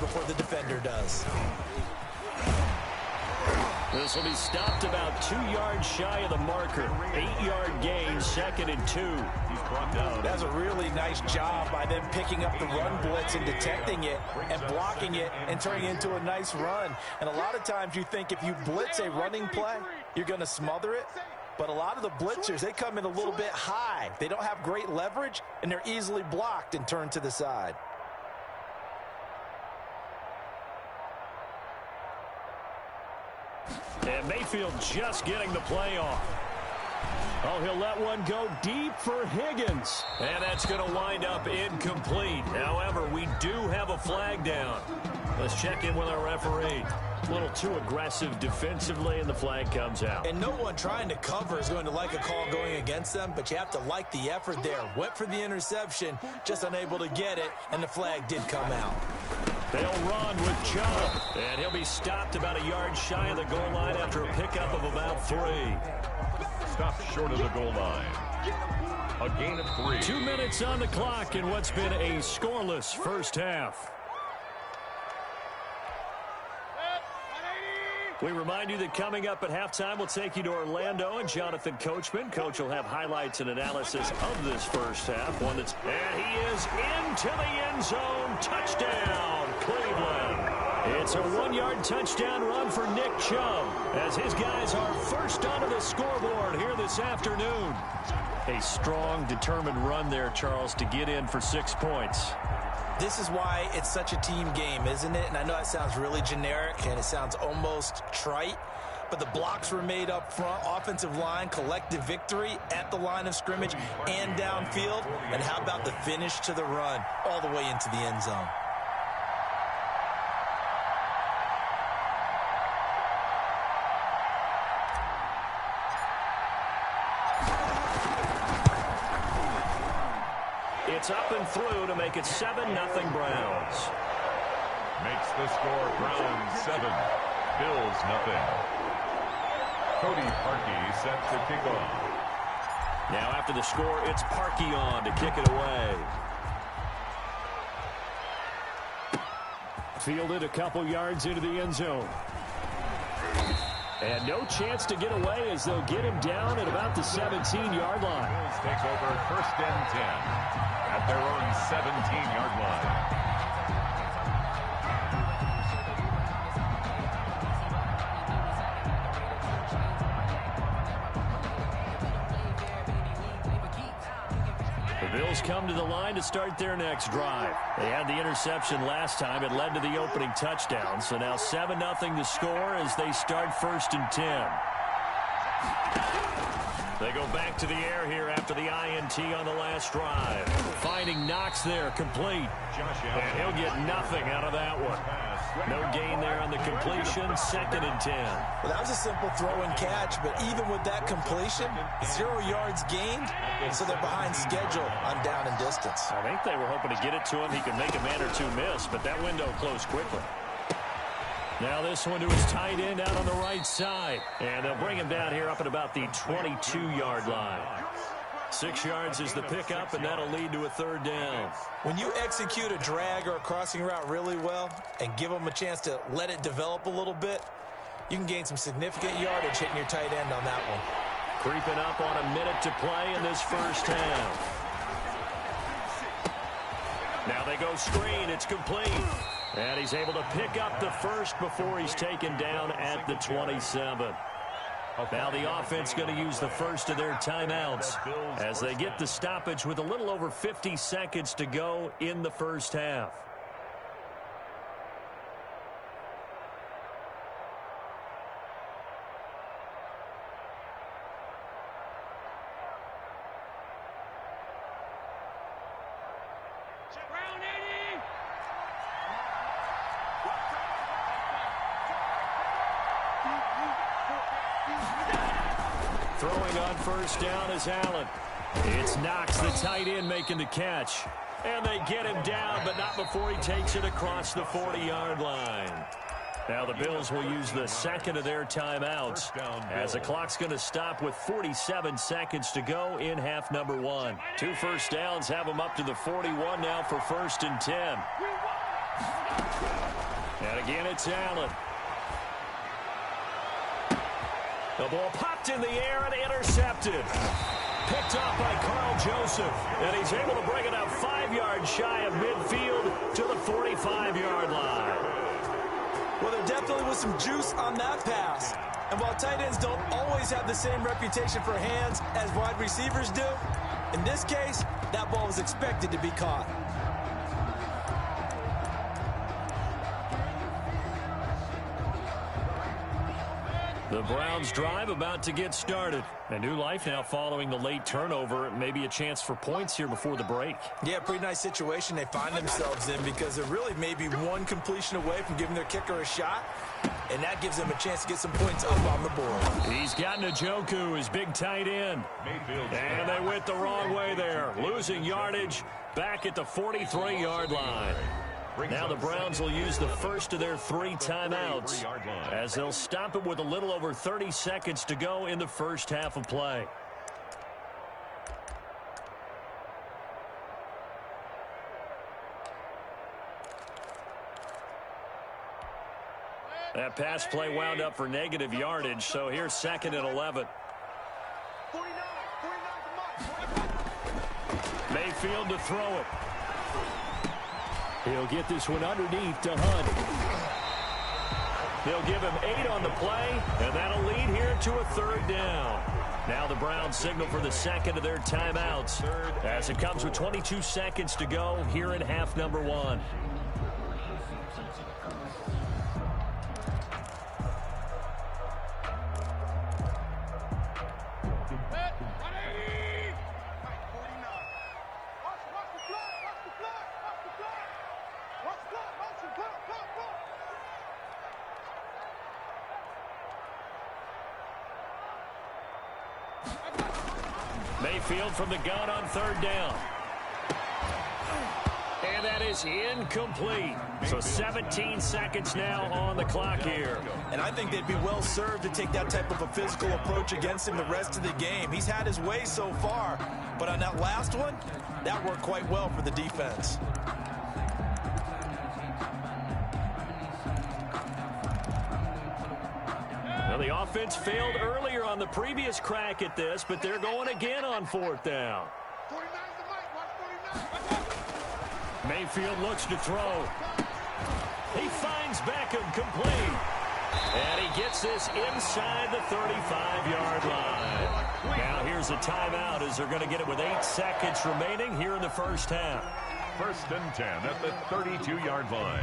before the defender does. This will be stopped about 2 yards shy of the marker. 8-yard gain, 2nd and 2. He's brought down. That's a really nice job by them picking up the run blitz and detecting it and blocking it and turning it into a nice run. And a lot of times you think if you blitz a running play, you're going to smother it. But a lot of the blitzers, they come in a little bit high. They don't have great leverage, and they're easily blocked and turned to the side. And Mayfield just getting the play off. Oh, he'll let one go deep for Higgins. And that's going to wind up incomplete. However, we do have a flag down. Let's check in with our referee. A little too aggressive defensively, and the flag comes out. And no one trying to cover is going to like a call going against them, but you have to like the effort there. Went for the interception, just unable to get it, and the flag did come out. They'll run with Chubb, and he'll be stopped about a yard shy of the goal line after a pickup of about 3. Stopped short of the goal line. A gain of 3. 2 minutes on the clock in what's been a scoreless first half. We remind you that coming up at halftime, we'll take you to Orlando and Jonathan Coachman. Coach will have highlights and analysis of this first half. And he is into the end zone. Touchdown, Cleveland. It's a 1-yard touchdown run for Nick Chubb as his guys are first onto the scoreboard here this afternoon. A strong, determined run there, Charles, to get in for 6 points. This is why it's such a team game, isn't it? And I know it sounds really generic and it sounds almost trite, but the blocks were made up front, offensive line, collective victory at the line of scrimmage and downfield. And how about the finish to the run all the way into the end zone? It's up and through to make it 7-0 Browns. Makes the score Browns 7, Bills nothing. Cody Parkey set to kick off. Now after the score, it's Parkey on to kick it away. Fielded a couple yards into the end zone. And no chance to get away as they'll get him down at about the 17-yard line. Bills take over 1st and 10 at their own 17-yard line. The Bills come to the line to start their next drive. They had the interception last time. It led to the opening touchdown. So now 7-0 to score as they start 1st and 10. They go back to the air here after the INT on the last drive. Finding Knox there, complete. And he'll get nothing out of that one. No gain there on the completion, 2nd and 10. Well, that was a simple throw and catch, but even with that completion, 0 yards gained, so they're behind schedule on down and distance. I think they were hoping to get it to him. He could make a man or two miss, but that window closed quickly. Now this one to his tight end out on the right side. And they'll bring him down here up at about the 22-yard line. 6 yards is the pickup, and that'll lead to a 3rd down. When you execute a drag or a crossing route really well and give them a chance to let it develop a little bit, you can gain some significant yardage hitting your tight end on that one. Creeping up on a minute to play in this first half. Now they go screen. It's complete. And he's able to pick up the first before he's taken down at the 27. Now the offense going to use the first of their timeouts as they get the stoppage with a little over 50 seconds to go in the first half. Throwing on first down is Allen. It's Knox, the tight end, making the catch. And they get him down, but not before he takes it across the 40-yard line. Now the Bills will use the second of their timeouts as the clock's going to stop with 47 seconds to go in half number 1. 2 first downs have them up to the 41 now for 1st and 10. And again, it's Allen. The ball popped in the air and intercepted. Picked off by Carl Joseph. And he's able to bring it up 5 yards shy of midfield to the 45-yard line. Well, there definitely was some juice on that pass. And while tight ends don't always have the same reputation for hands as wide receivers do, in this case, that ball was expected to be caught. The Browns' drive about to get started. A new life now following the late turnover. Maybe a chance for points here before the break. Yeah, pretty nice situation they find themselves in because they're really maybe one completion away from giving their kicker a shot, and that gives them a chance to get some points up on the board. He's got Njoku, his big tight end. And they went the wrong way there, losing yardage back at the 43-yard line. Now the Browns will use the first of their 3 timeouts as they'll stop it with a little over 30 seconds to go in the first half of play. That pass play wound up for negative yardage, so here's 2nd and 11. Mayfield to throw it. He'll get this one underneath to Hunt. They'll give him 8 on the play, and that'll lead here to a 3rd down. Now the Browns signal for the 2nd of their timeouts as it comes with 22 seconds to go here in half number 1. Mayfield from the gun on 3rd down. And that is incomplete. So 17 seconds now on the clock here. And I think they'd be well served to take that type of a physical approach against him the rest of the game. He's had his way so far, but on that last one, that worked quite well for the defense. Well, the offense failed earlier on the previous crack at this, but they're going again on 4th down. Mayfield looks to throw. He finds Beckham complete. And he gets this inside the 35-yard line. Now here's a timeout as they're going to get it with 8 seconds remaining here in the first half. 1st and 10 at the 32-yard line.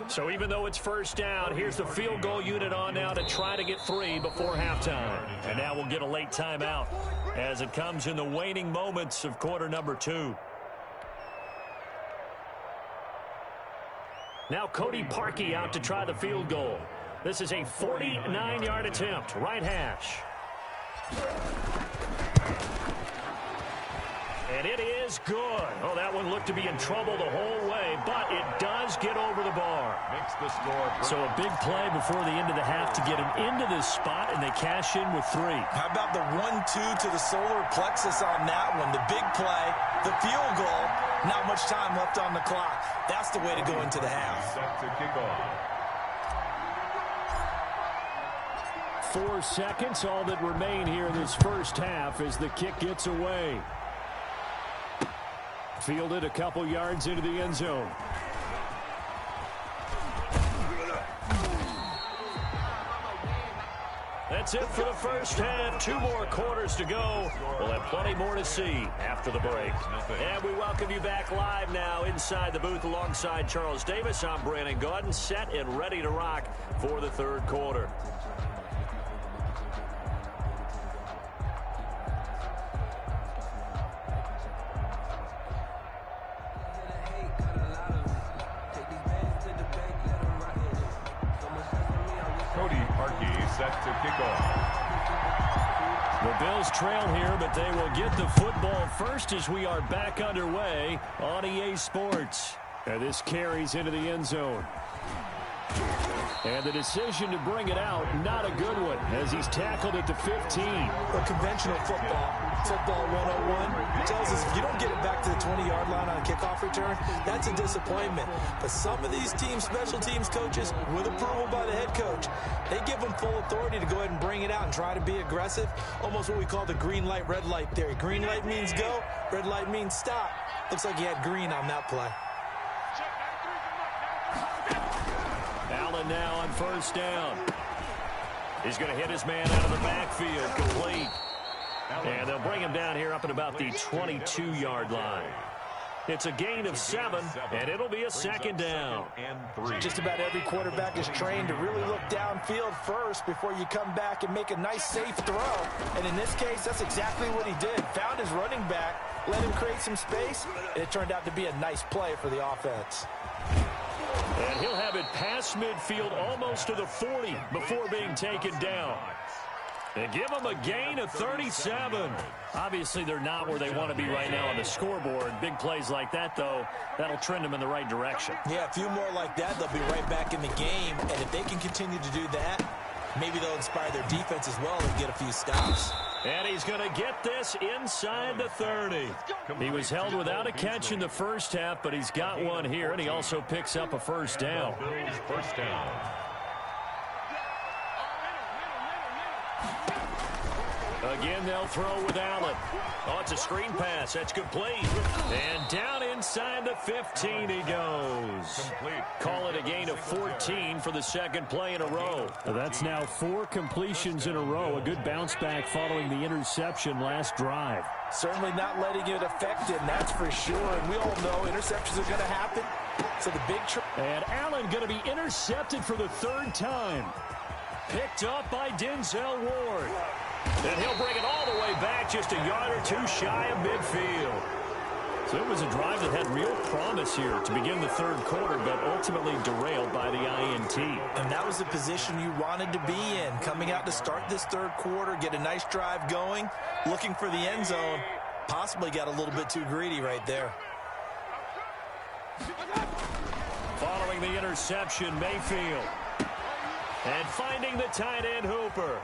So even though it's 1st down, here's the field goal unit on now to try to get 3 before halftime. And now we'll get a late timeout as it comes in the waning moments of quarter number 2. Now Cody Parkey out to try the field goal. This is a 49-yard attempt, right hash. And it is good. Oh, that one looked to be in trouble the whole way, but it does get over the bar. Makes the score. So a big play before the end of the half to get him into this spot, and they cash in with 3. How about the 1-2 to the solar plexus on that one? The big play, the field goal, not much time left on the clock. That's the way to go into the half. Set to kick off. 4 seconds, all that remain here in this first half as the kick gets away. Fielded a couple yards into the end zone. That's it for the first half. 2 more quarters to go. We'll have plenty more to see after the break. And we welcome you back live now inside the booth alongside Charles Davis. I'm Brandon Gaudin, set and ready to rock for the 3rd quarter. Set to kick off. The Bills trail here, but they will get the football first as we are back underway on EA Sports. And this carries into the end zone. And the decision to bring it out, not a good one, as he's tackled at the 15. Well, conventional football 101, tells us if you don't get it back to the 20-yard line on a kickoff return, that's a disappointment. But some of these special teams coaches, with approval by the head coach, they give them full authority to go ahead and bring it out and try to be aggressive, almost what we call the green light, red light theory. Green light means go, red light means stop. Looks like he had green on that play. Allen now on first down. He's going to hit his man out of the backfield, complete. And they'll bring him down here up at about the 22-yard line. It's a gain of 7, and it'll be a second down. Just about every quarterback is trained to really look downfield first before you come back and make a nice, safe throw. And in this case, that's exactly what he did. Found his running back, let him create some space, and it turned out to be a nice play for the offense. And he'll have it past midfield almost to the 40 before being taken down. And give them a gain of 37. Obviously, they're not where they want to be right now on the scoreboard. Big plays like that, though, that'll trend them in the right direction. Yeah, a few more like that, they'll be right back in the game. And if they can continue to do that, maybe they'll inspire their defense as well and get a few stops. And he's going to get this inside the 30. He was held without a catch in the first half, but he's got one here, and he also picks up a first down. First down. Again, they'll throw with Allen. Oh, it's a screen pass. That's complete. And down inside the 15 he goes. Call it a gain of 14 for the second play in a row. That's now 4 completions in a row. A good bounce back following the interception last drive. Certainly not letting it affect him, that's for sure. And we all know interceptions are going to happen. So the big and Allen going to be intercepted for the 3rd time. Picked up by Denzel Ward. And he'll bring it all the way back just a yard or 2 shy of midfield. So it was a drive that had real promise here to begin the 3rd quarter, but ultimately derailed by the INT. And that was the position you wanted to be in. Coming out to start this 3rd quarter, get a nice drive going, looking for the end zone. Possibly got a little bit too greedy right there. Following the interception, Mayfield. And finding the tight end, Hooper.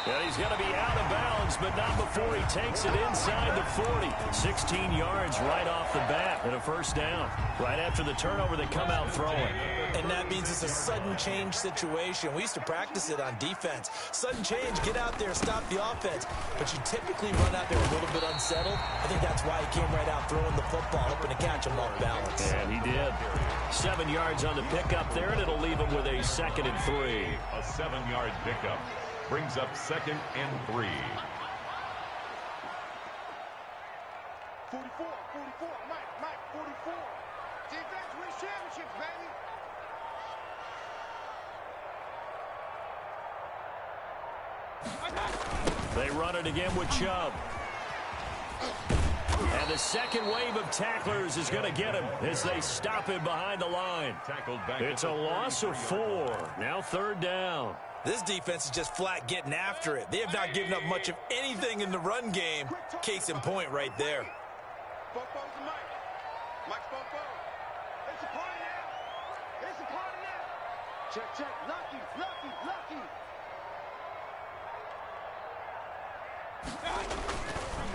And he's going to be out of bounds, but not before he takes it inside the 40. 16 yards right off the bat and a first down. Right after the turnover, they come out throwing. And that means it's a sudden change situation. We used to practice it on defense. Sudden change, get out there, stop the offense. But you typically run out there a little bit unsettled. I think that's why he came right out throwing the football, hoping to catch him off balance. And he did. 7 yards on the pickup there, and it'll leave him with a 2nd and 3. A 7-yard pickup brings up 2nd and 3. 44, Mike, 44. Defense wins championships, baby. They run it again with Chubb. And the second wave of tacklers is going to get him as they stop him behind the line. It's a loss of 4. Now 3rd down. This defense is just flat getting after it. They have not given up much of anything in the run game. Case in point right there. Bofo's and Mike's Bofo. It's a party now. It's a party now. Check. Lucky.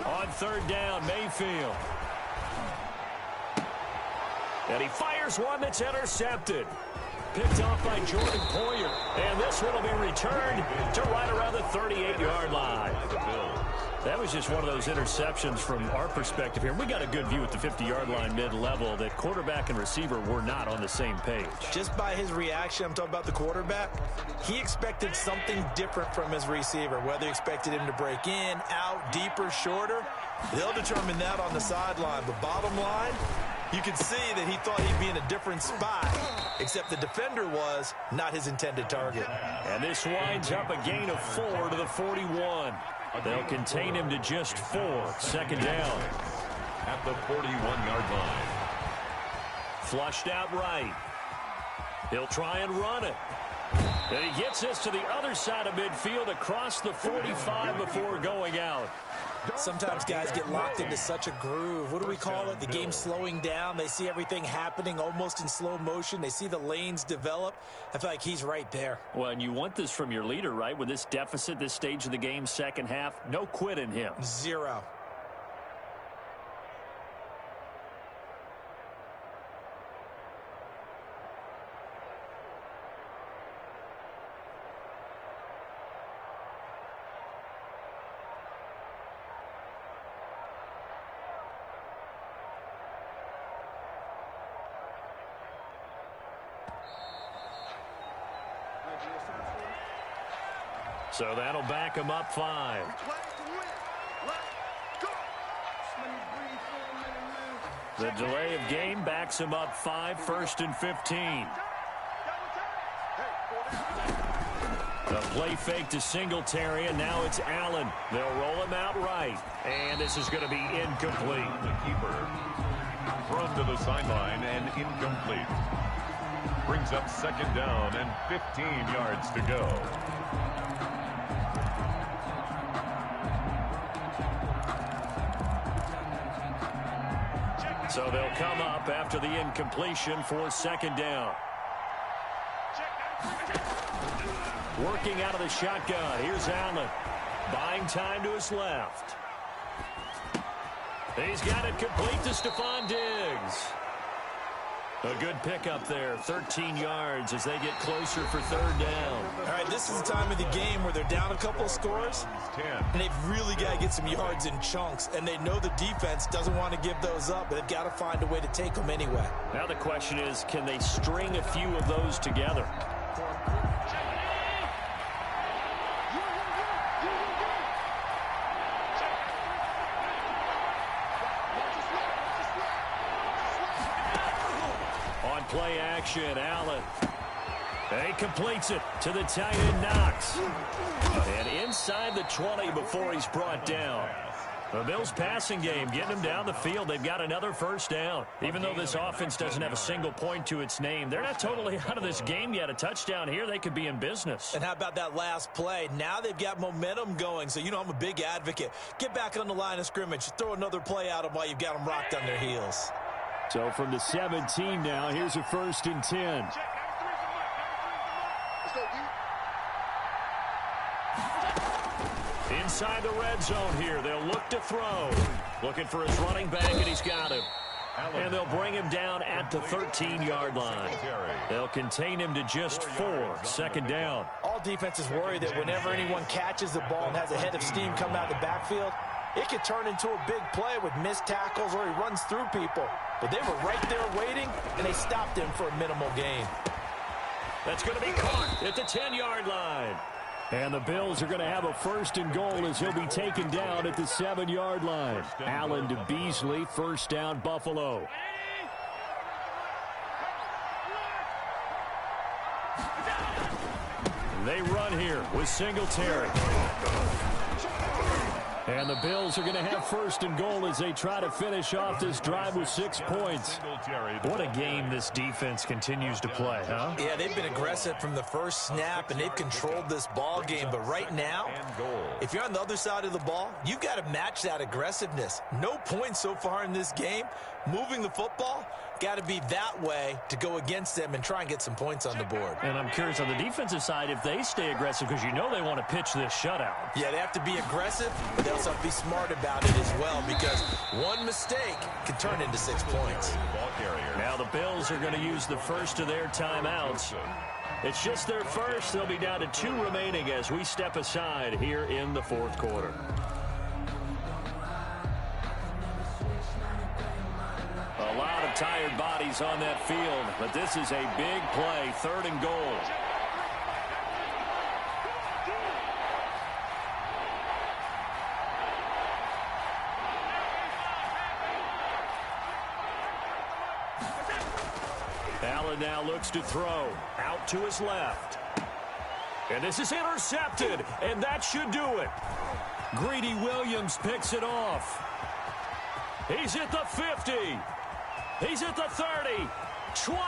On 3rd down, Mayfield. And he fires one that's intercepted. Picked off by Jordan Poyer. And this one will be returned to right around the 38-yard line. That was just one of those interceptions from our perspective here. We got a good view at the 50-yard line mid-level that quarterback and receiver were not on the same page. Just by his reaction, I'm talking about the quarterback, he expected something different from his receiver, whether he expected him to break in, out, deeper, shorter. They'll determine that on the sideline. But bottom line, you can see that he thought he'd be in a different spot, except the defender was not his intended target. And this winds up a gain of 4 to the 41. They'll contain him to just 4. 2nd down. At the 41-yard line. Flushed out right. He'll try and run it. And he gets this to the other side of midfield across the 45 before going out. Sometimes guys get locked into such a groove. What do we call it? The game's slowing down. They see everything happening almost in slow motion. They see the lanes develop. I feel like he's right there. Well, and you want this from your leader, right? With this deficit, this stage of the game, second half, no quit in him. Zero. So that'll back him up 5. The delay of game backs him up 5, 1st and 15. The play fake to Singletary, and now it's Allen. They'll roll him out right. And this is going to be incomplete. The keeper thrown to the sideline and incomplete. Brings up 2nd down and 15 yards to go. So they'll come up after the incompletion for 2nd down. Working out of the shotgun. Here's Allen. Buying time to his left. He's got it complete to Stephon Diggs. A good pickup there, 13 yards as they get closer for 3rd down. All right, this is the time of the game where they're down a couple of scores, and they've really got to get some yards in chunks, and they know the defense doesn't want to give those up, but they've got to find a way to take them anyway. Now the question is, can they string a few of those together? Play action, Allen. He completes it to the tight end, Knox. And inside the 20 before he's brought down. The Bills' passing game getting them down the field. They've got another 1st down. Even though this offense doesn't have a single point to its name, they're not totally out of this game yet. A touchdown here, they could be in business. And how about that last play? Now they've got momentum going. So, you know, I'm a big advocate. Get back on the line of scrimmage. Throw another play at them while you've got them rocked on their heels. So from the 17 now, here's a 1st and 10. Inside the red zone here, they'll look to throw. Looking for his running back, and he's got him. And they'll bring him down at the 13-yard line. They'll contain him to just 4, 2nd down. All defenses worry that whenever anyone catches the ball and has a head of steam coming out of the backfield, it could turn into a big play with missed tackles or he runs through people. But they were right there waiting, and they stopped him for a minimal gain. That's going to be caught at the 10-yard line. And the Bills are going to have a 1st and goal as he'll be taken down at the 7-yard line. Allen to Beasley, 1st down, Buffalo. They run here with Singletary. And the Bills are going to have 1st and goal as they try to finish off this drive with 6 points. What a game this defense continues to play, huh? Yeah, they've been aggressive from the first snap, and they've controlled this ball game. But right now, if you're on the other side of the ball, you've got to match that aggressiveness. No points so far in this game. Moving the football, got to be that way to go against them and try and get some points on the board. And I'm curious on the defensive side if they stay aggressive, because you know they want to pitch this shutout. Yeah, they have to be aggressive, but they also have to be smart about it as well, because one mistake can turn into 6 points. Now the Bills are going to use the first of their timeouts. It's just their first. They'll be down to 2 remaining as we step aside here in the 4th quarter. A lot of tired bodies on that field, but this is a big play, 3rd and goal. Allen now looks to throw out to his left. And this is intercepted, and that should do it. Greedy Williams picks it off. He's at the 50. He's at the 30, 20,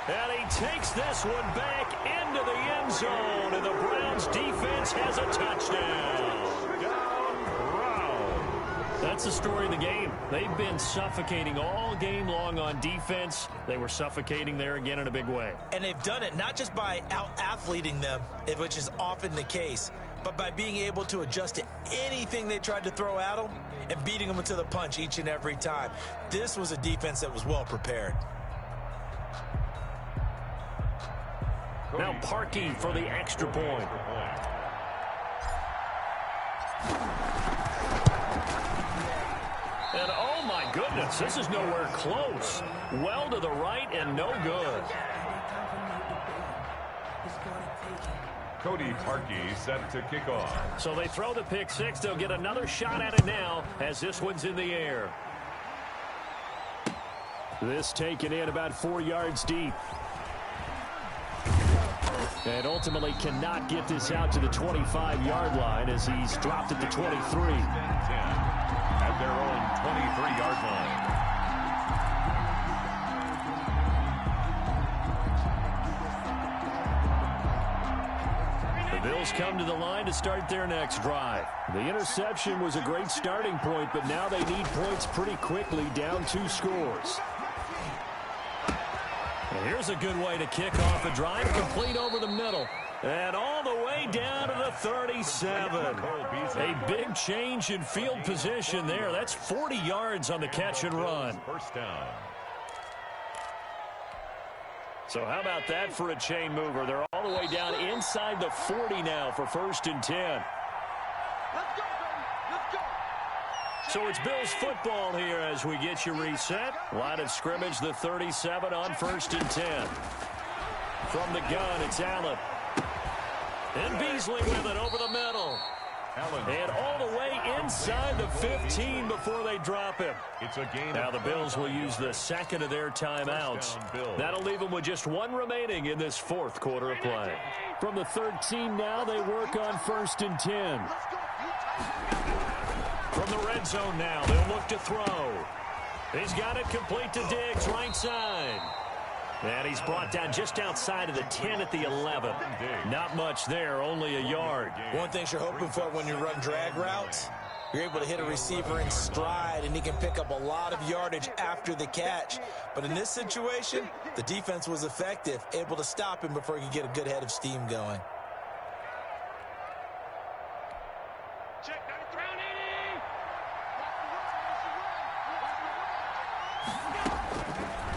And he takes this one back into the end zone, and the Browns defense has a touchdown. Down Brown. That's the story of the game. They've been suffocating all game long on defense. They were suffocating there again in a big way. And they've done it not just by out-athleting them, which is often the case, but by being able to adjust to anything they tried to throw at them and beating them to the punch each and every time. This was a defense that was well prepared. Now Parkey for the extra point. And oh my goodness, this is nowhere close. Well to the right and no good. Cody Parkey set to kick off. So they throw the pick six. They'll get another shot at it now as this one's in the air. This taken in about 4 yards deep. And ultimately cannot get this out to the 25-yard line as he's dropped at the 23. At their own 23-yard line. The Bills come to the line to start their next drive. The interception was a great starting point, but now they need points pretty quickly, down 2 scores. And here's a good way to kick off a drive, complete over the middle. And all the way down to the 37. A big change in field position there. That's 40 yards on the catch and run. First down. So how about that for a chain mover? They're all the way down inside the 40 now for 1st and 10. Let's go, baby. Let's go. So it's Bills football here as we get you reset. Line of scrimmage, the 37 on 1st and 10. From the gun, it's Allen. And Beasley with it over the middle. Allen. And all the way inside the 15 before they drop him. It's a gain. Now the Bills will use the second of their timeouts. That'll leave them with just 1 remaining in this 4th quarter of play. From the 13 now, they work on 1st and 10. From the red zone now, they'll look to throw. He's got it complete to Diggs, right side. And he's brought down just outside of the 10 at the 11. Not much there, only a yard. One thing you're hoping for when you run drag routes, you're able to hit a receiver in stride, and he can pick up a lot of yardage after the catch. But in this situation, the defense was effective, able to stop him before he could get a good head of steam going. Check, got it thrown in.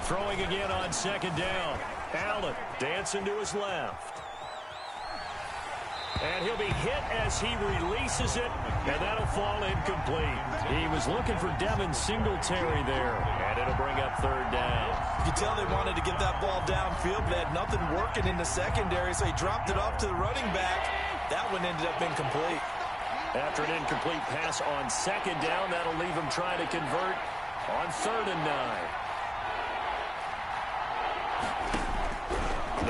Throwing again on 2nd down. Allen dancing to his left. And he'll be hit as he releases it, and that'll fall incomplete. He was looking for Devin Singletary there, and it'll bring up 3rd down. You can tell they wanted to get that ball downfield, but they had nothing working in the secondary, so he dropped it off to the running back. That one ended up incomplete. After an incomplete pass on 2nd down, that'll leave him trying to convert on 3rd and 9.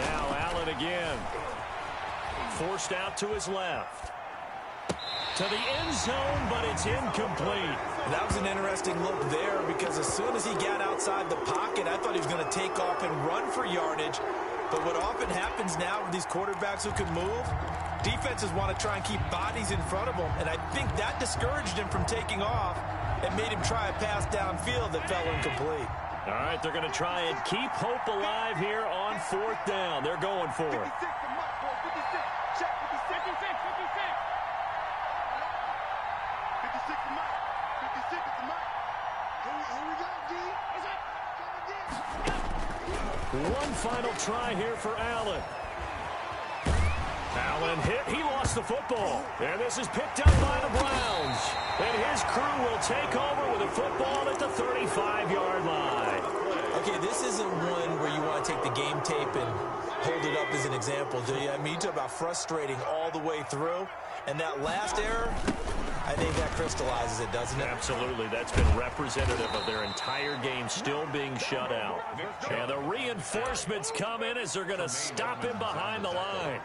Now Allen again. Forced out to his left. To the end zone, but it's incomplete. That was an interesting look there because as soon as he got outside the pocket, I thought he was going to take off and run for yardage. But what often happens now with these quarterbacks who can move, defenses want to try and keep bodies in front of them. And I think that discouraged him from taking off and made him try a pass downfield that fell incomplete. All right, they're going to try and keep hope alive here on 4th down. They're going for it. 56 to Mike, boy. 56. Check, 56. 56 to Mike. 56 to Mike. Here we go, D. Come again. One final try here for Allen. Allen hit. He lost the football. And this is picked up by the Browns. And his crew will take over with a football at the 35-yard line. Okay, this isn't one where you want to take the game tape and hold it up as an example, do you? I mean, you talk about frustrating all the way through. And that last error, I think that crystallizes it, doesn't it? Absolutely. That's been representative of their entire game still being shut out. And the reinforcements come in as they're going to stop him behind the line.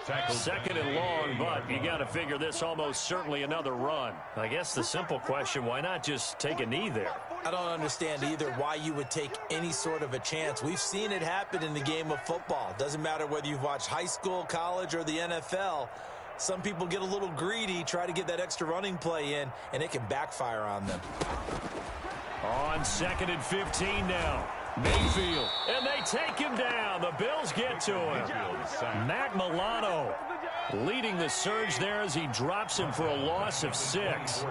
2nd and long, but you got to figure this almost certainly another run. I guess the simple question, why not just take a knee there? I don't understand either why you would take any sort of a chance. We've seen it happen in the game of football. Doesn't matter whether you've watched high school, college, or the NFL. Some people get a little greedy, try to get that extra running play in, and it can backfire on them. On 2nd and 15 now. Mayfield. And they take him down. The Bills get to him. Matt Milano leading the surge there as he drops him for a loss of 6.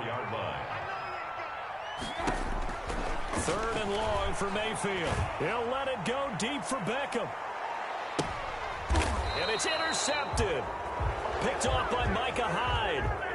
3rd and long for Mayfield. He'll let it go deep for Beckham. And it's intercepted. Picked off by Micah Hyde.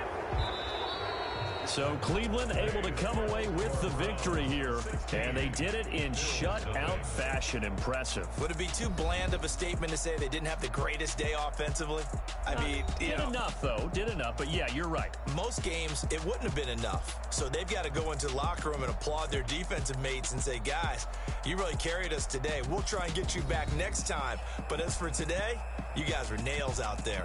So Cleveland able to come away with the victory here, and they did it in shutout fashion. Impressive. Would it be too bland of a statement to say they didn't have the greatest day offensively? I mean, did enough, though. Did enough, but yeah, you're right. Most games, it wouldn't have been enough. So they've got to go into the locker room and applaud their defensive mates and say, guys, you really carried us today. We'll try and get you back next time. But as for today, you guys were nails out there.